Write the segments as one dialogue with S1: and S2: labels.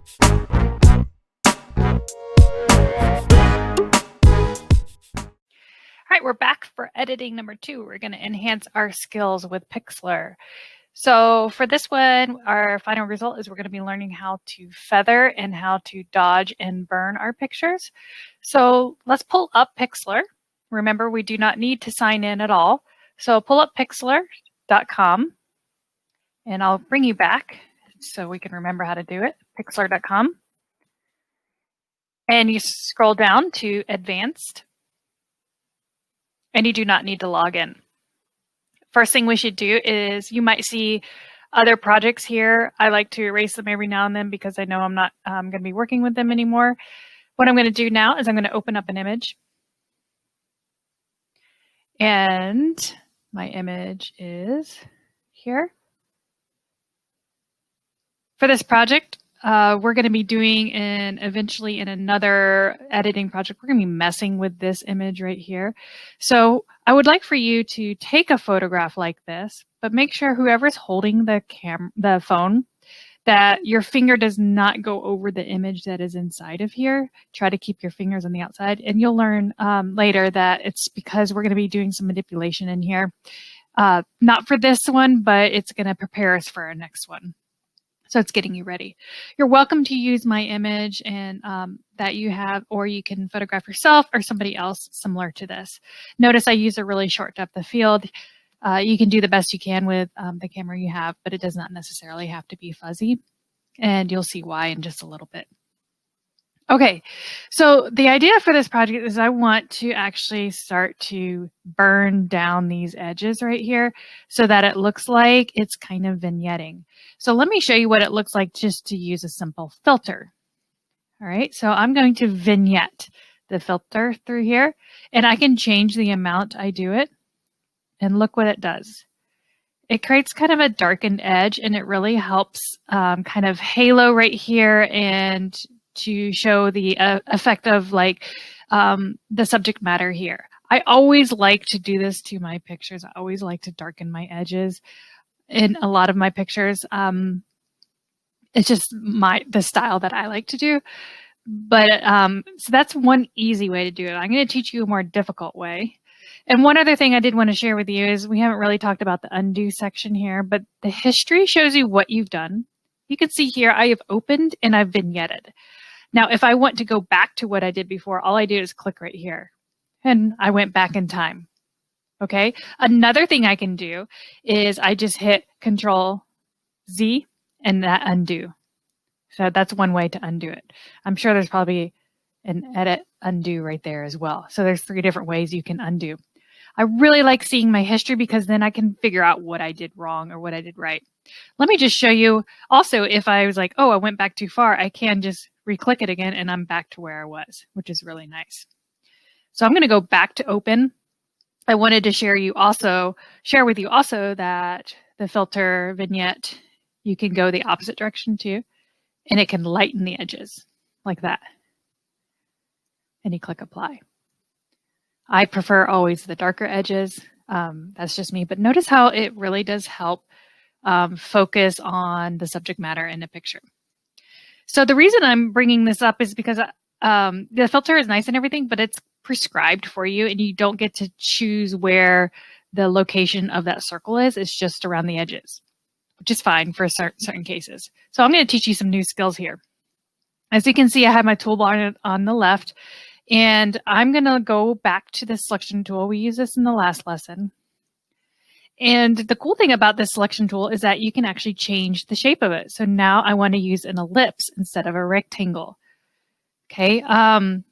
S1: All right, we're back for editing number 2. We're going to enhance our skills with Pixlr. So for this one, our final result is we're going to be learning how to feather and how to dodge and burn our pictures. So let's pull up Pixlr. Remember, we do not need to sign in at all. So pull up pixlr.com, and I'll bring you back so we can remember how to do it. Pixlr.com. And you scroll down to Advanced. And you do not need to log in. First thing we should do is you might see other projects here. I like to erase them every now and then because I know I'm not going to be working with them anymore. What I'm going to do now is I'm going to open up an image. And my image is here. For this project, we're going to be doing eventually in another editing project, we're going to be messing with this image right here. So I would like for you to take a photograph like this, but make sure whoever's holding the phone, that your finger does not go over the image that is inside of here. Try to keep your fingers on the outside, and you'll learn later that it's because we're going to be doing some manipulation in here. Not for this one, but it's going to prepare us for our next one. So it's getting you ready. You're welcome to use my image and that you have, or you can photograph yourself or somebody else similar to this. Notice I use a really short depth of field. You can do the best you can with the camera you have, but it does not necessarily have to be fuzzy. And you'll see why in just a little bit. Okay, so the idea for this project is I want to actually start to burn down these edges right here so that it looks like it's kind of vignetting. So let me show you what it looks like just to use a simple filter. All right, so I'm going to vignette the filter through here, and I can change the amount I do it, and look what it does. It creates kind of a darkened edge, and it really helps kind of halo right here and to show the effect of like the subject matter here. I always like to do this to my pictures. I always like to darken my edges in a lot of my pictures. It's just the style that I like to do. But so that's one easy way to do it. I'm going to teach you a more difficult way. And one other thing I did want to share with you is we haven't really talked about the undo section here, but the history shows you what you've done. You can see here I have opened and I've vignetted. Now, if I want to go back to what I did before, all I do is click right here. And I went back in time. Okay. Another thing I can do is I just hit Control Z and that undo. So that's one way to undo it. I'm sure there's probably an edit undo right there as well. So there's 3 different ways you can undo. I really like seeing my history because then I can figure out what I did wrong or what I did right. Let me just show you also if I was like, oh, I went back too far, I can just re-click it again and I'm back to where I was, which is really nice. So I'm going to go back to open. I wanted to share with you also that the filter vignette, you can go the opposite direction too, and it can lighten the edges like that. And you click apply. I prefer always the darker edges. That's just me, but notice how it really does help focus on the subject matter in the picture. So the reason I'm bringing this up is because the filter is nice and everything, but it's prescribed for you and you don't get to choose where the location of that circle is. It's just around the edges, which is fine for certain cases. So I'm going to teach you some new skills here. As you can see, I have my toolbar on the left, and I'm going to go back to the selection tool. We used this in the last lesson. And the cool thing about this selection tool is that you can actually change the shape of it. So now I want to use an ellipse instead of a rectangle. Okay, I'm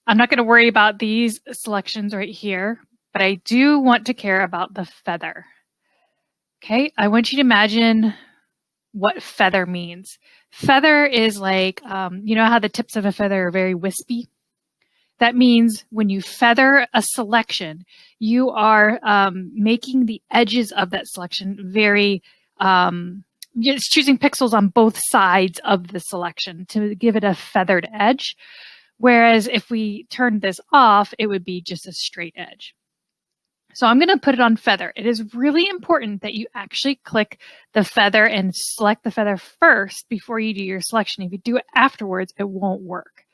S1: not going to worry about these selections right here, but I do want to care about the feather. Okay, I want you to imagine what feather means. Feather is like, you know how the tips of a feather are very wispy? That means when you feather a selection, you are making the edges of that selection very, it's choosing pixels on both sides of the selection to give it a feathered edge. Whereas if we turned this off, it would be just a straight edge. So I'm going to put it on feather. It is really important that you actually click the feather and select the feather first before you do your selection. If you do it afterwards, it won't work.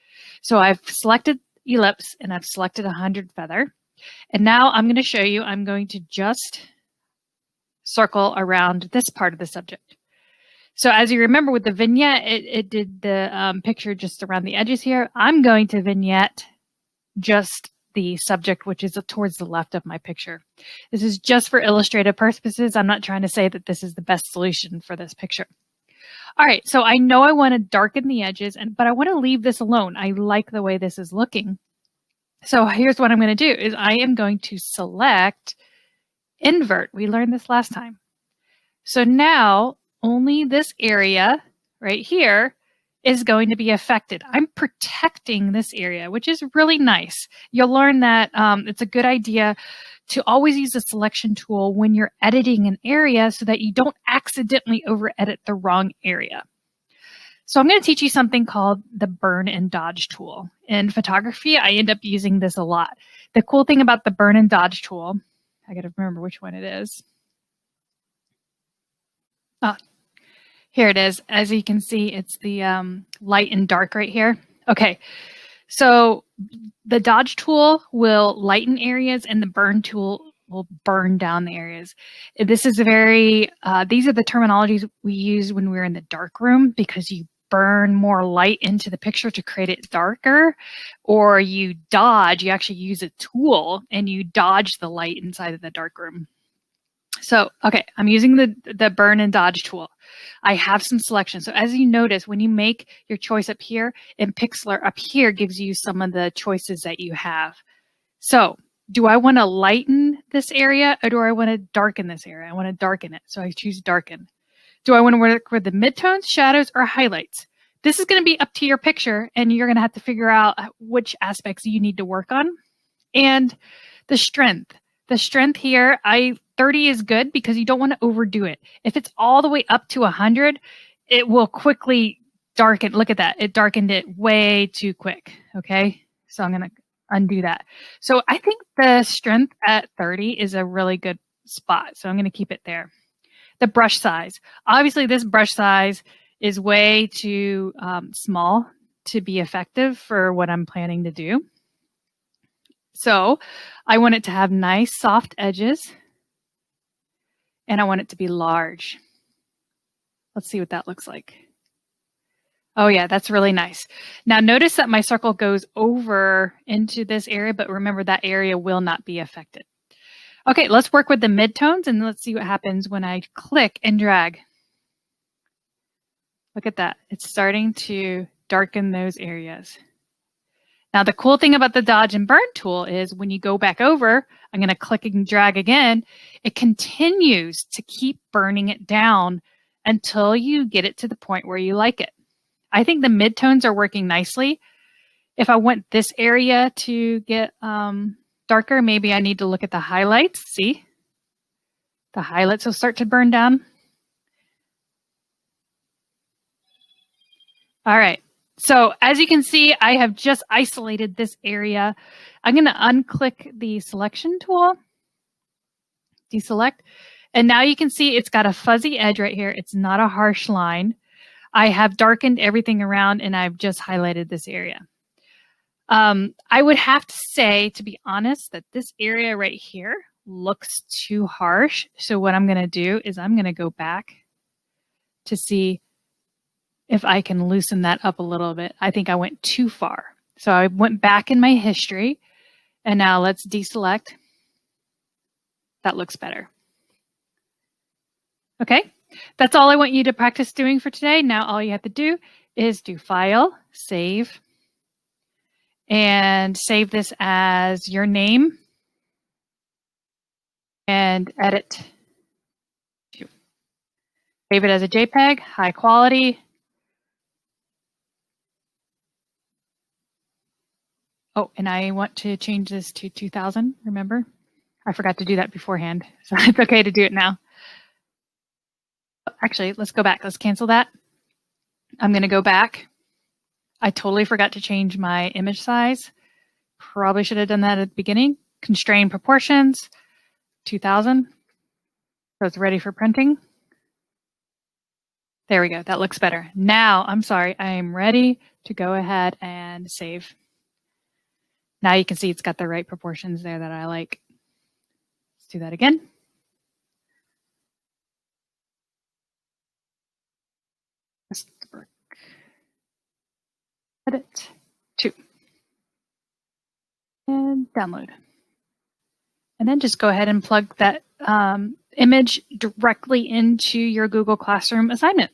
S1: So I've selected ellipse and I've selected 100 feather. And now I'm going to show you, I'm going to just circle around this part of the subject. So as you remember with the vignette, it did the picture just around the edges here. I'm going to vignette just the subject, which is towards the left of my picture. This is just for illustrative purposes. I'm not trying to say that this is the best solution for this picture. All right, so I know I want to darken the edges, but I want to leave this alone. I like the way this is looking. So here's what I'm going to do is I am going to select invert. We learned this last time. So now only this area right here is going to be affected. I'm protecting this area, which is really nice. You'll learn that it's a good idea to always use the selection tool when you're editing an area so that you don't accidentally over edit the wrong area. So I'm going to teach you something called the burn and dodge tool. In photography, I end up using this a lot. The cool thing about the burn and dodge tool, I got to remember which one it is. Oh, here it is. As you can see, it's the light and dark right here. Okay, so the dodge tool will lighten areas and the burn tool will burn down the areas. This is a very, these are the terminologies we use when we're in the dark room because you burn more light into the picture to create it darker, or you dodge, you actually use a tool and you dodge the light inside of the dark room. So, okay, I'm using the burn and dodge tool. I have some selection. So as you notice, when you make your choice up here, in Pixlr up here gives you some of the choices that you have. So do I want to lighten this area or do I want to darken this area? I want to darken it. So I choose darken. Do I want to work with the midtones, shadows, or highlights? This is going to be up to your picture and you're going to have to figure out which aspects you need to work on. And the strength. The strength here, 30 is good because you don't want to overdo it. If it's all the way up to 100, it will quickly darken. Look at that. It darkened it way too quick. Okay. So I'm going to undo that. So I think the strength at 30 is a really good spot. So I'm going to keep it there. The brush size. Obviously this brush size is way too small to be effective for what I'm planning to do. So I want it to have nice soft edges and I want it to be large. Let's see what that looks like. Oh yeah, that's really nice. Now notice that my circle goes over into this area, but remember that area will not be affected. Okay, let's work with the midtones and let's see what happens when I click and drag. Look at that. It's starting to darken those areas. Now, the cool thing about the dodge and burn tool is when you go back over, I'm going to click and drag again, it continues to keep burning it down until you get it to the point where you like it. I think the midtones are working nicely. If I want this area to get darker, maybe I need to look at the highlights. See? The highlights will start to burn down. All right. So as you can see, I have just isolated this area. I'm going to unclick the selection tool, deselect, and now you can see it's got a fuzzy edge right here. It's not a harsh line. I have darkened everything around and I've just highlighted this area. I would have to say, to be honest, that this area right here looks too harsh. So what I'm going to do is I'm going to go back to see if I can loosen that up a little bit. I think I went too far. So I went back in my history and now let's deselect. That looks better. Okay, that's all I want you to practice doing for today. Now all you have to do is do File, Save, and save this as your name and edit. Save it as a JPEG, high quality. Oh, and I want to change this to 2000, remember? I forgot to do that beforehand, so it's okay to do it now. Actually, let's go back. Let's cancel that. I'm going to go back. I totally forgot to change my image size. Probably should have done that at the beginning. Constrain proportions. 2000. So it's ready for printing. There we go. That looks better. Now, I'm sorry, I am ready to go ahead and save. Now you can see it's got the right proportions there that I like. Let's do that again. Edit 2. And download. And then just go ahead and plug that image directly into your Google Classroom assignment.